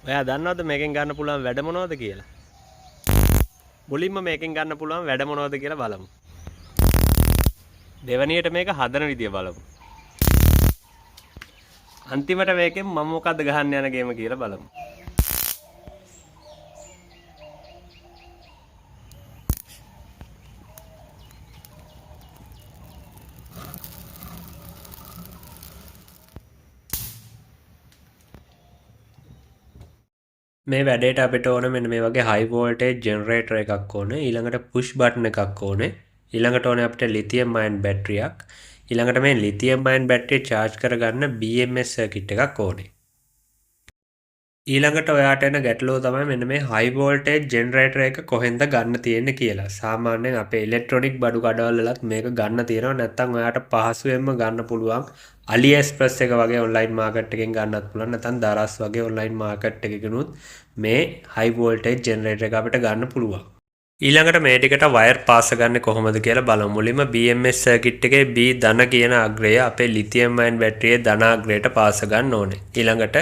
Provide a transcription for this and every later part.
ඔයා දන්නවද මේකෙන් ගන්න පුළුවන් වැඩ මොනවද කියලා? මුලින්ම මේකෙන් ගන්න පුළුවන් වැඩ මොනවද කියලා බලමු. දෙවැනියට මේක හදන විදිය බලමු. අන්තිමට මේකෙන් මම මොකද්ද ගහන්න යන ගේම කියලා බලමු. මේ වැඩේට අපිට ඕන මෙන්න මේ වගේ high voltage generator එකක් ඕනේ. ඊළඟට push button එකක් ඕනේ. ඊළඟට ඕනේ අපිට lithium ion බැටරියක්. ඊළඟට මේ lithium ion බැටරිය charge කරගන්න BMS circuit එකක් ඕනේ. ඊළඟට ඔයාට එන ගැටලුව තමයි මෙන්න මේ high voltage generator එක කොහෙන්ද ගන්න තියෙන්නේ කියලා. සාමාන්‍යයෙන් අපේ ඉලෙක්ට්‍රොනික බඩු කඩවල වලත් මේක ගන්න තියෙනවා. නැත්නම් ඔයාට පහසුවෙන්ම ගන්න පුළුවන් AliExpress එක වගේ online market එකෙන් ගන්නත් පුළුවන්. නැත්නම් Daraz වගේ online market එකකිනුත් මේ high voltage generator එක අපිට ගන්න පුළුවන්. ඊළඟට මේ ටිකට වයර් පාස ගන්න කොහොමද කියලා බලමු. මුලින්ම BMS සර්කිට් එකේ B ධන කියන අග්‍රය අපේ ලිතියම් අයන් බැටරියේ ධන අග්‍රයට පාස ගන්න ඕනේ. ඊළඟට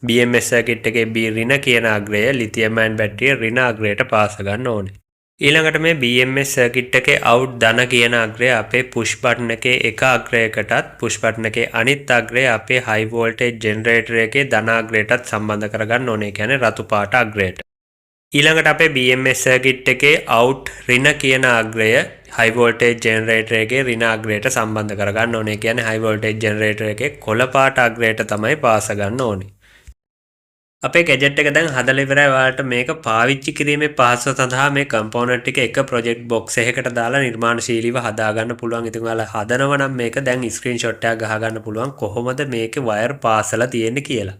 BMS සර්කිට් එකේ B ඍණ කියන අග්‍රය ලිතියම් අයන් බැටරියේ ඍණ අග්‍රයට පාස ගන්න ඕනේ. ඊළඟට මේ BMS සර්කිට් එකේ out ධන කියන අග්‍රය අපේ push button එකේ එක අග්‍රයකටත් push button එකේ අනිත් අග්‍රය අපේ high voltage generator එකේ ධන අග්‍රයටත් සම්බන්ධ කරගන්න ඕනේ. කියන්නේ රතු පාට අග්‍රයට. ඊළඟට අපේ BMS circuit එකේ out ඍණ කියන අග්‍රය high voltage generator එකේ ඍණ අග්‍රයට සම්බන්ධ කරගන්න ඕනේ. කියන්නේ high voltage generator එකේ කොළ පාට අග්‍රයට තමයි පාස ගන්න ඕනේ. අපේ gadget එක දැන් හදලා ඉවරයි. ඔයාලට මේක පාවිච්චි කිරීමේ පහසුව සඳහා මේ component ටික එක project box එකකට දාලා නිර්මාණශීලීව හදා ගන්න පුළුවන්. ඉතින් ඔයාලා හදනවා නම් මේක දැන් screenshot එකක් ගහ ගන්න පුළුවන් කොහොමද මේකේ wire පාසලා තියෙන්නේ කියලා.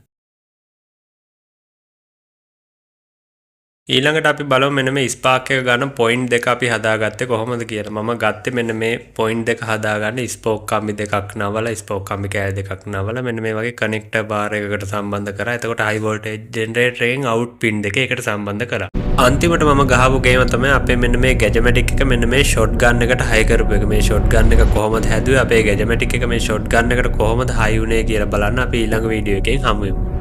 ඊළඟට අපි බලමු මෙන්න මේ ස්පාක් එක ගන්න පොයින්ට් දෙක අපි හදාගත්තේ කොහොමද කියලා. මම ගත්තේ මෙන්න මේ පොයින්ට් දෙක හදාගන්න ස්පෝක් කම්බි දෙකක් නවලා ස්පෝක් කම්බි කෑලි දෙකක් නවලා මෙන්න මේ වගේ කනෙක්ටර් බාර් එකකට සම්බන්ධ කරා. එතකොට high voltage generator එකෙන් out pin දෙක එකට සම්බන්ධ කරා. අන්තිමට මම ගහපු ගේම තමයි අපේ මෙන්න මේ gadgetic එක මෙන්න මේ shotgun එකට high කරපු එක. මේ shotgun එක කොහොමද හැදුවේ අපේ gadgetic එක මේ shotgun එකට කොහොමද high වුනේ කියලා බලන්න අපි ඊළඟ වීඩියෝ එකෙන් හමු වෙමු.